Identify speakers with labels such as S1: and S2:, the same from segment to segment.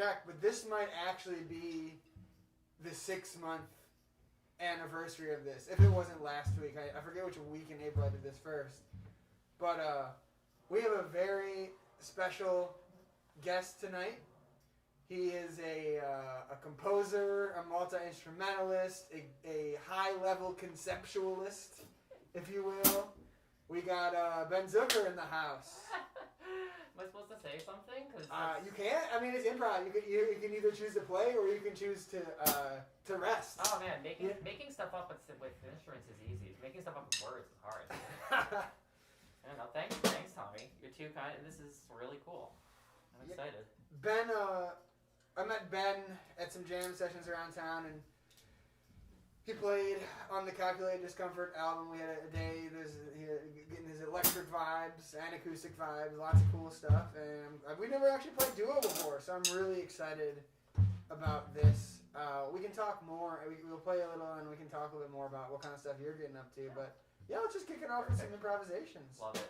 S1: check, but this might actually be the 6-month anniversary of this. If it wasn't last week, I forget which week in April I did this first. But we have a very special guest tonight. He is a composer, a multi-instrumentalist, a high-level conceptualist, if you will. We got Ben Zucker in the house.
S2: Am I supposed to say something?
S1: You can't. I mean, it's improv. You can either choose to play or you can choose to rest.
S2: Oh man, making stuff up with instruments is easy. Making stuff up with words is hard. I don't know. Thanks, Tommy. You're too kind. This is really cool. I'm excited.
S1: Ben, I met Ben at some jam sessions around town, and he played on the Calculated Discomfort album. We had a day. Getting his electric vibes and acoustic vibes, lots of cool stuff. And we never actually played duo before, so I'm really excited about this. We can talk more. We'll play a little, and we can talk a little bit more about what kind of stuff you're getting up to. But yeah, let's just kick it off with some improvisations.
S2: Love it.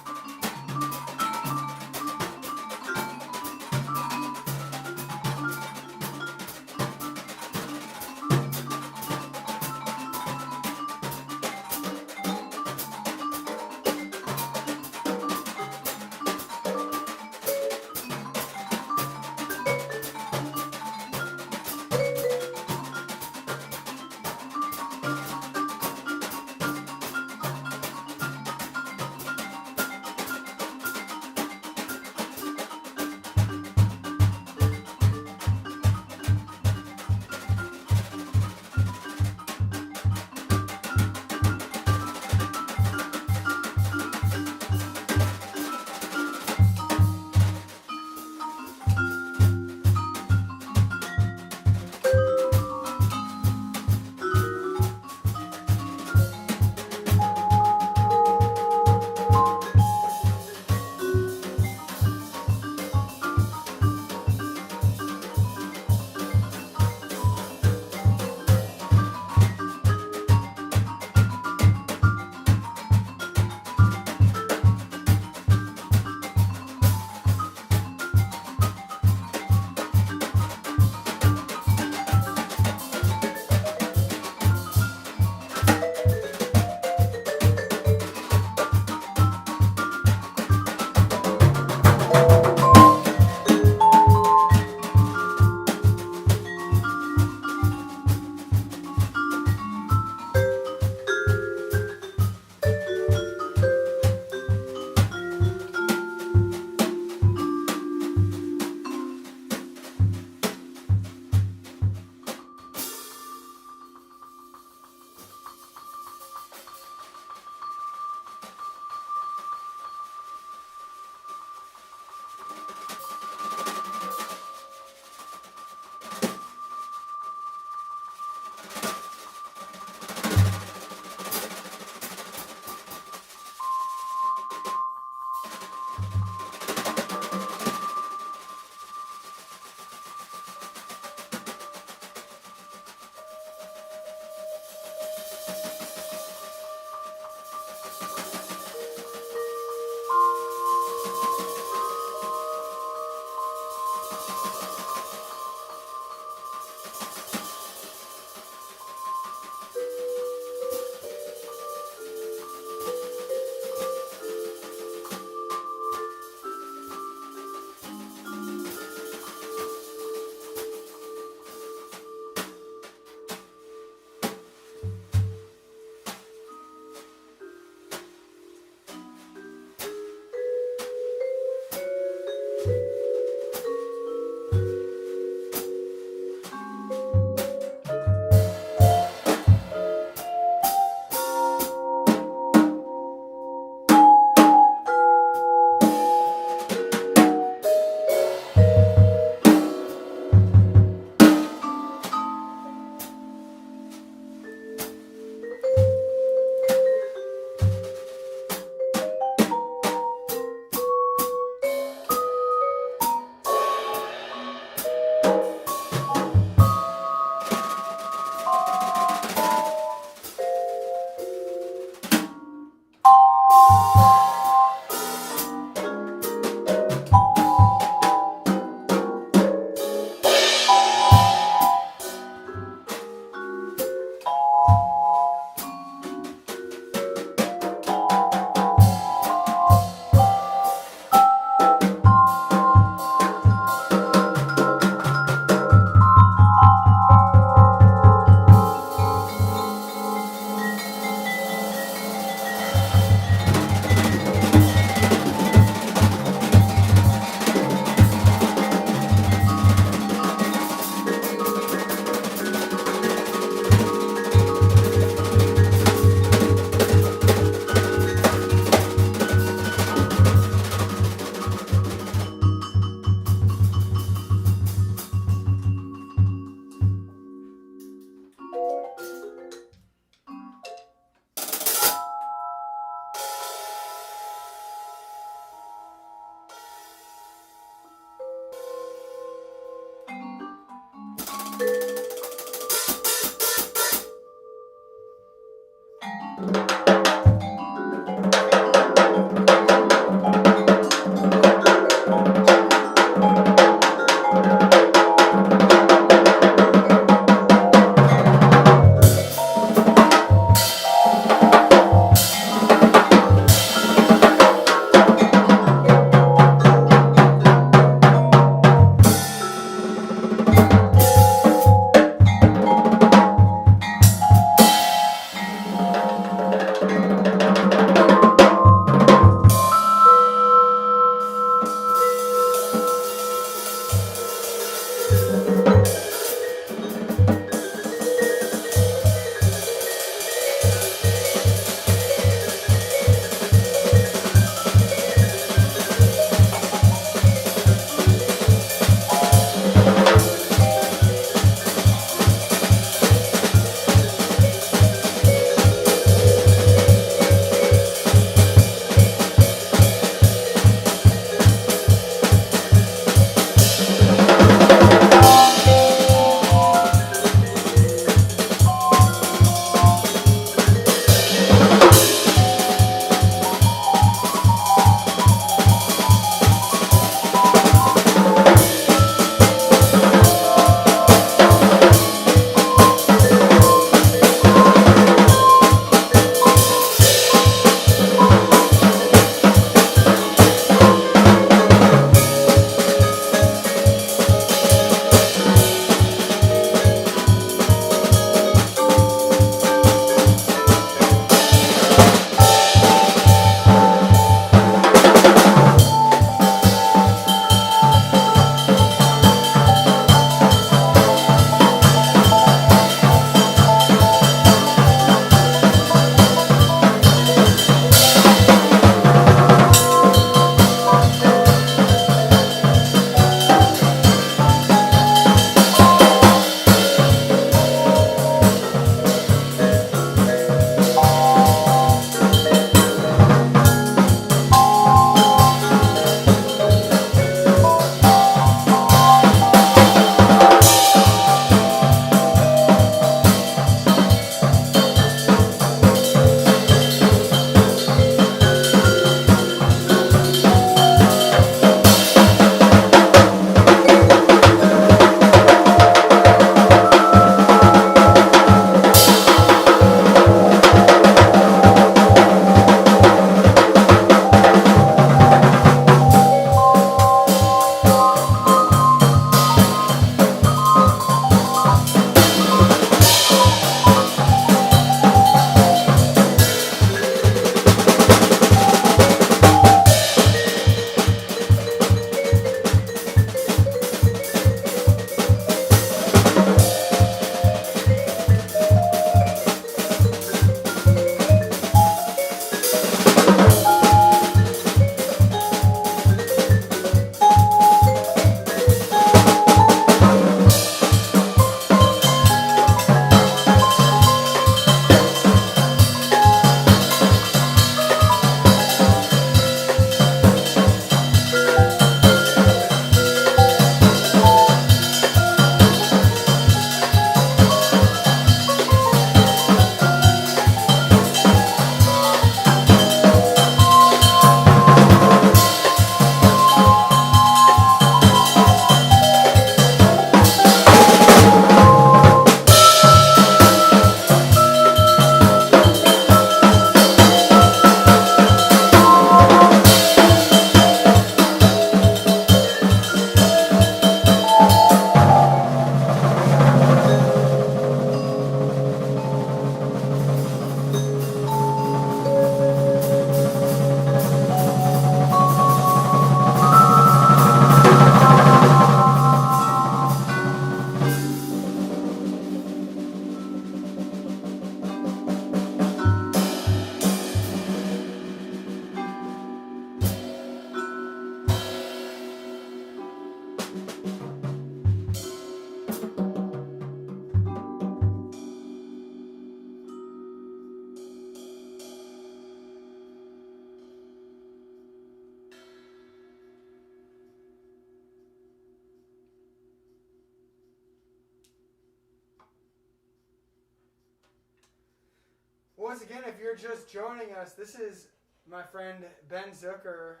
S1: once again, if you're just joining us, this is my friend Ben Zucker.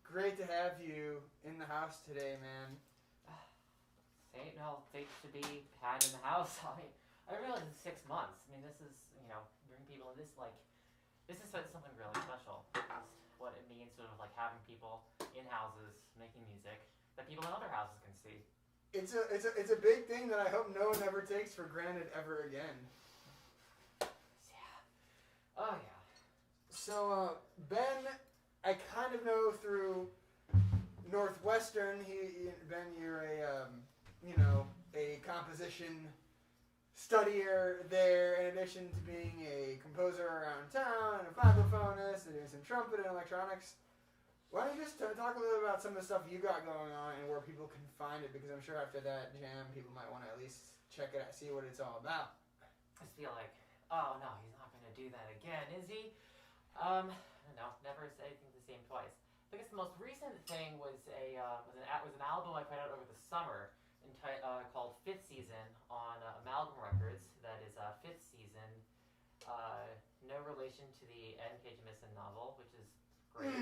S1: Great to have you in the house today, man.
S2: Thanks to be had in the house. I realize it's 6 months. I mean, this is, bring people in this, this is something really special. Just what it means, sort of like having people in houses making music that people in other houses can see.
S1: It's a big thing that I hope no one ever takes for granted ever again.
S2: Yeah. Oh yeah.
S1: So Ben, I kind of know through Northwestern. Ben, you're a composition studier there, in addition to being a composer around town and a vibraphonist and doing some trumpet and electronics. Why don't you just talk a little about some of the stuff you got going on and where people can find it? Because I'm sure after that jam, people might want to at least check it out, see what it's all about.
S2: I just feel like, oh no, he's not going to do that again, is he? No, never say anything the same twice. I guess the most recent thing was an album I put out over the summer called Fifth Season on Amalgam Records. That is Fifth Season. No relation to the N.K. Jemisin novel, which is great.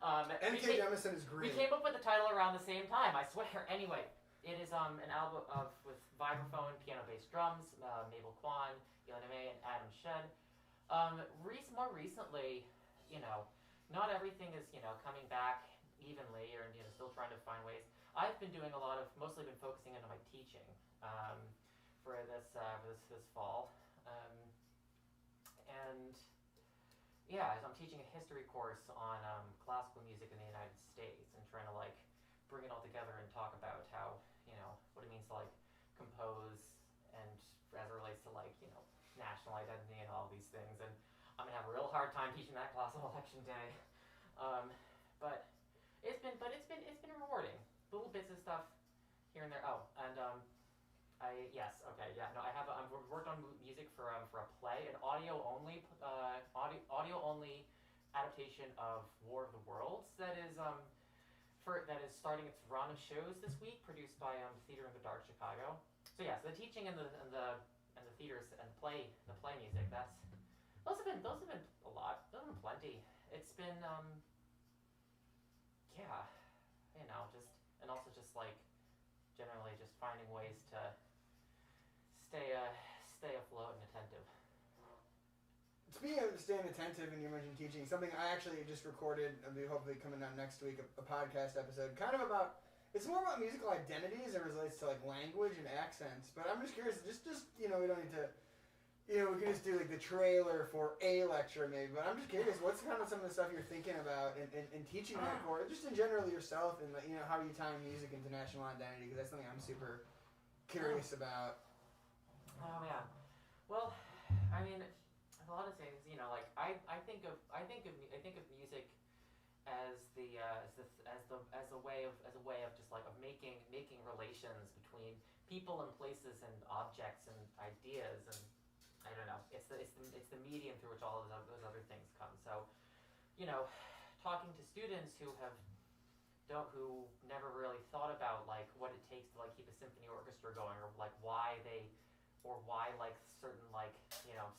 S1: N.K. Jemisin is great.
S2: We came up with the title around the same time, I swear. Anyway, it is an album with vibraphone, piano, bass, drums, Mabel Kwan, Elena May, and Adam Shedd. More recently, not everything is, coming back evenly, or still trying to find ways. I've been doing mostly been focusing on my teaching for this fall, and yeah, I'm teaching a history course on classical music in the United States, and trying to bring it all together and talk about how what it means to compose, and as it relates to national identity and all these things. And I'm gonna have a real hard time teaching that class on election day. But it's been rewarding. Little bits of stuff here and there. Oh, and I've worked on music for a play, an audio only adaptation of War of the Worlds that is starting its run of shows this week, produced by Theater in the Dark Chicago. So yeah, so the teaching and the theaters and the play music, those have been a lot. Those have been plenty. It's been generally just finding ways to stay afloat and attentive.
S1: Speaking of staying attentive, and you mentioned teaching, something I actually just recorded, it'll be hopefully coming out next week, a podcast episode, kind of about, it's more about musical identities as it relates to language and accents. But I'm just curious, just we don't need to, we can just do the trailer for a lecture maybe. But I'm just curious, what's kind of some of the stuff you're thinking about in teaching that course, just in general yourself, and how you tie music into national identity? Because that's something I'm super curious about.
S2: Oh yeah, well, I mean, a lot of things. I think of music as a way of just of making relations between people and places and objects and ideas, and I don't know. It's the medium through which all of those other things come. So, talking to students who never really thought about what it takes to keep a symphony orchestra going, or why certain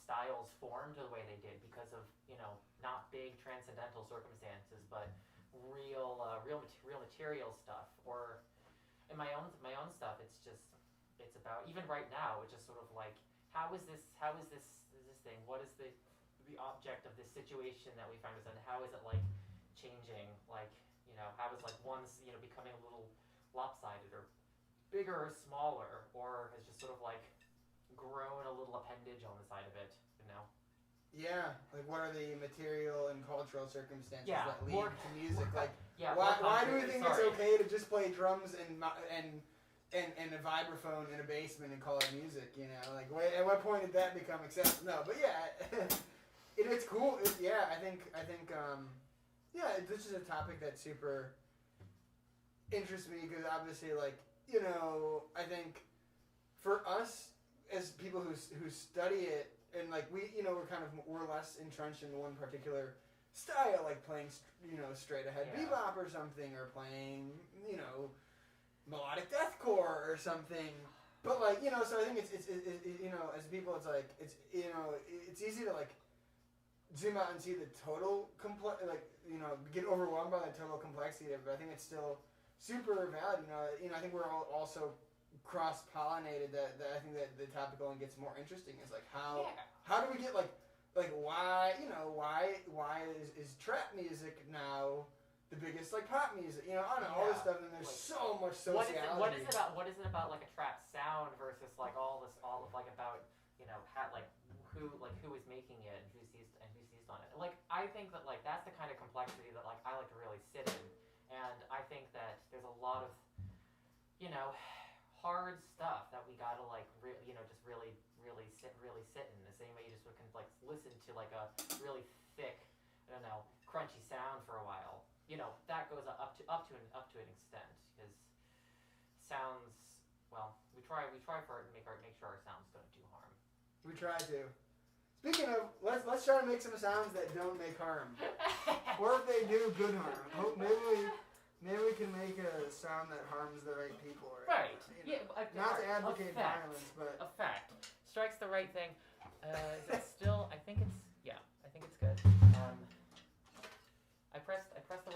S2: styles formed the way they did because of not big transcendental circumstances, but real material stuff. Or in my own stuff, it's about, even right now, it's just sort of how is this thing? What is the object of this situation that we find ourselves in? How is it changing? How is one's becoming a little lopsided, or bigger or smaller, or has just sort of grown a little appendage on the side of it,
S1: Yeah, what are the material and cultural circumstances
S2: Yeah,
S1: that lead
S2: more-
S1: to music?
S2: Yeah.
S1: Why do we think it's
S2: Sorry.
S1: okay to just play drums and a vibraphone in a basement and call it music? At what point did that become acceptable? No, but yeah, it's cool. I think this is a topic that super interests me, because obviously, I think for us as people who study it, and we're less entrenched in one particular style, playing straight ahead bebop or something, or playing melodic deathcore or something. But so I think it's as people, it's it's easy to zoom out and see the total get overwhelmed by the total complexity of it. But I think it's still super valid. I think we're all also cross-pollinated. That I think that the topic only gets more interesting is like how do we get like why is trap music now the biggest like pop music? I don't know, all this stuff, and there's so much sociology.
S2: What is it about like a trap sound versus like all of like about who is making it and who seized on it? Like I think that like that's the kind of complexity that like I like to really sit in, and I think that there's a lot of hard stuff that we gotta like just really sit in the same way you just can like listen to like a really thick crunchy sound for a while. That goes up to an extent because sounds, well, we try for it and make sure our sounds don't do harm.
S1: We try to. Speaking of, let's try to make some sounds that don't make harm, or if they do, good harm. Maybe we can make a sound that harms the right people.
S2: Right.
S1: Not to advocate violence, but
S2: effect strikes the right thing. Is it still? I think it's good. I pressed the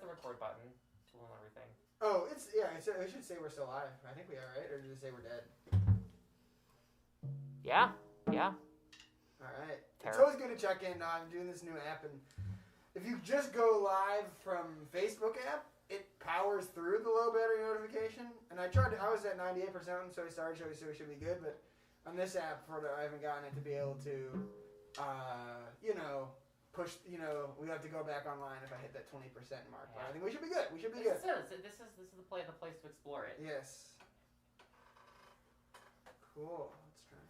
S2: record button to learn everything.
S1: Oh, it should say we're still live. I think we are, right? Or did it say we're dead?
S2: Yeah.
S1: All right. It's always good to check in. I'm doing this new app, and if you just go live from Facebook app, it powers through the low battery notification. And I was at 98%, so we should be good. But on this app, I haven't gotten it to be able to, push. We have to go back online if I hit that 20% mark. But I think we should be good. This
S2: is the place to explore it.
S1: Yes. Cool. Let's try this.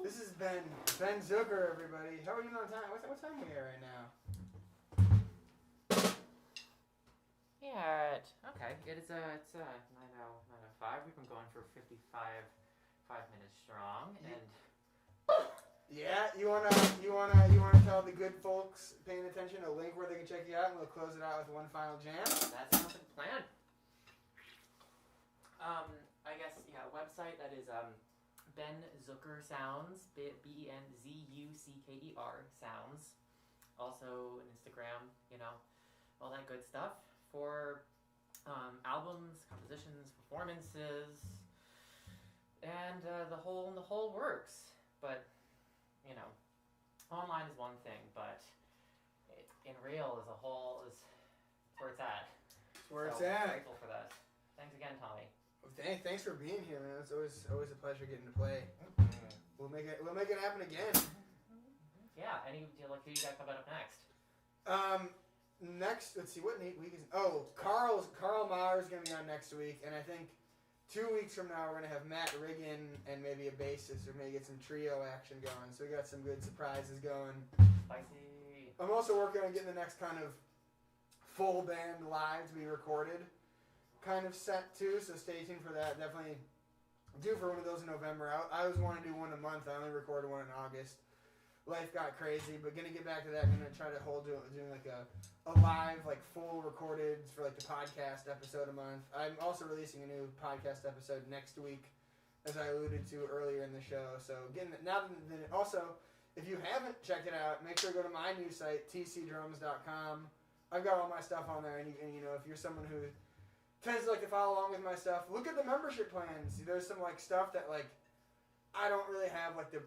S1: This is Ben Zucker, everybody. How are we doing on time? What time are we at right now?
S2: Yeah. Okay. It's 9:05. We've been going for 5 minutes strong, and
S1: Yeah, you wanna tell the good folks paying attention a link where they can check you out, and we'll close it out with one final jam.
S2: that sounds like a plan. I guess website that is Ben Zucker Sounds, BenZucker Sounds. Also an Instagram, all that good stuff for albums, compositions, performances, and the whole works. But online is one thing, but in real as a whole is where it's at.
S1: Where it's
S2: So
S1: at.
S2: Grateful for that. Thanks again, Tommy.
S1: Thanks for being here, man. It's always a pleasure getting to play. We'll make it happen again.
S2: Yeah. Who you got coming up next?
S1: Next, let's see, what week is? Oh, Carl Maher is gonna be on next week, and I think 2 weeks from now we're gonna have Matt Riggin and maybe a bassist, or maybe get some trio action going. So we got some good surprises going.
S2: Spicy.
S1: I'm also working on getting the next kind of full band live to be recorded kind of set too, so stay tuned for that. Definitely due for one of those in November. I always want to do one a month. I only recorded one in August. Life got crazy, but gonna get back to that. I'm gonna try to doing like a live, like full recorded for like the podcast episode a month. I'm also releasing a new podcast episode next week, as I alluded to earlier in the show. So also, if you haven't checked it out, make sure to go to my new site, tcdrums.com. I've got all my stuff on there, and if you're someone who tends to like to follow along with my stuff, look at the membership plans. There's some like stuff that like I don't really have like the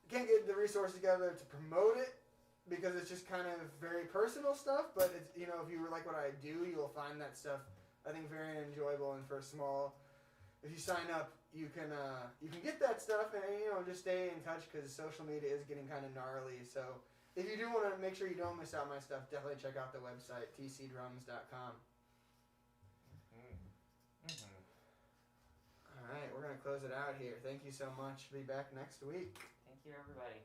S1: can't get the resources together to promote it because it's just kind of very personal stuff. But it's if you like what I do, you'll find that stuff I think very enjoyable. And for a small, if you sign up, you can get that stuff and just stay in touch because social media is getting kind of gnarly. So if you do want to make sure you don't miss out on my stuff, definitely check out the website tcdrums.com. All right, we're going to close it out here. Thank you so much. Be back next week.
S2: Thank you, everybody.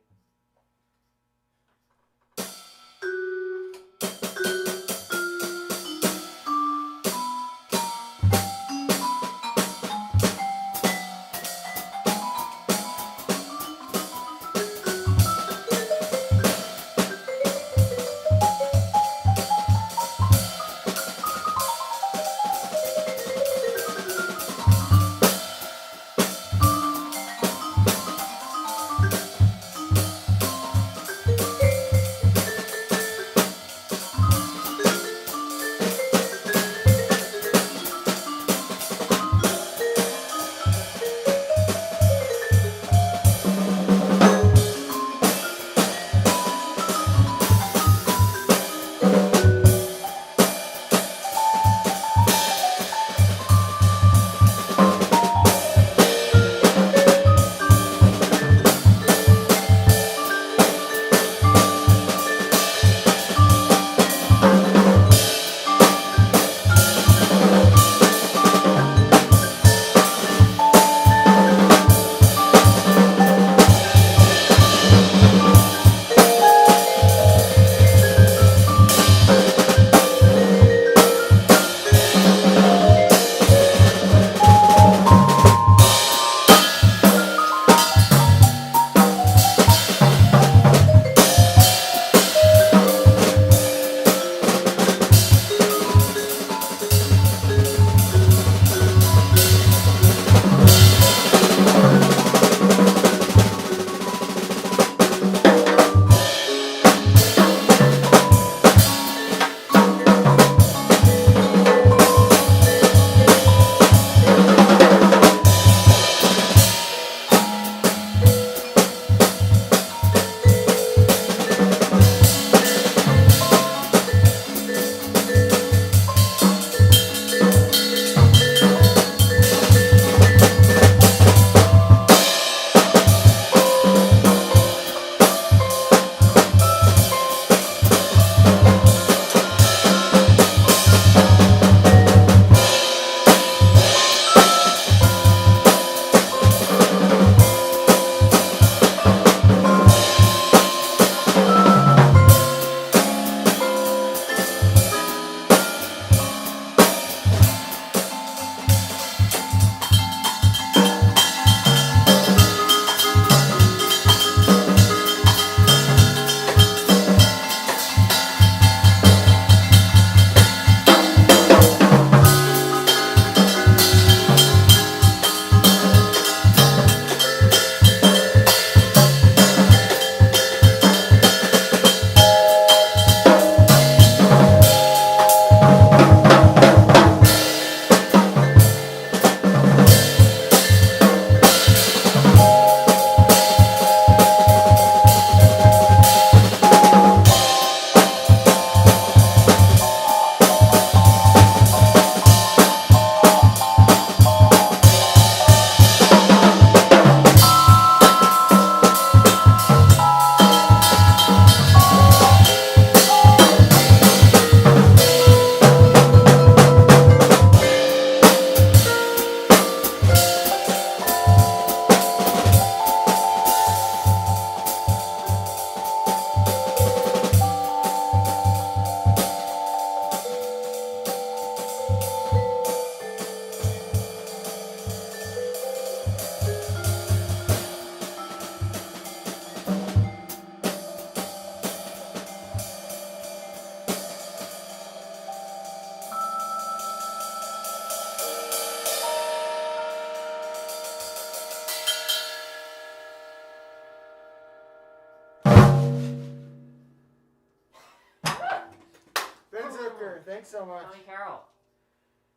S1: Thanks so much.
S2: Tony Carroll.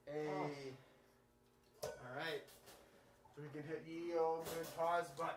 S1: Hey. All right. So we can hit ye old good pause button.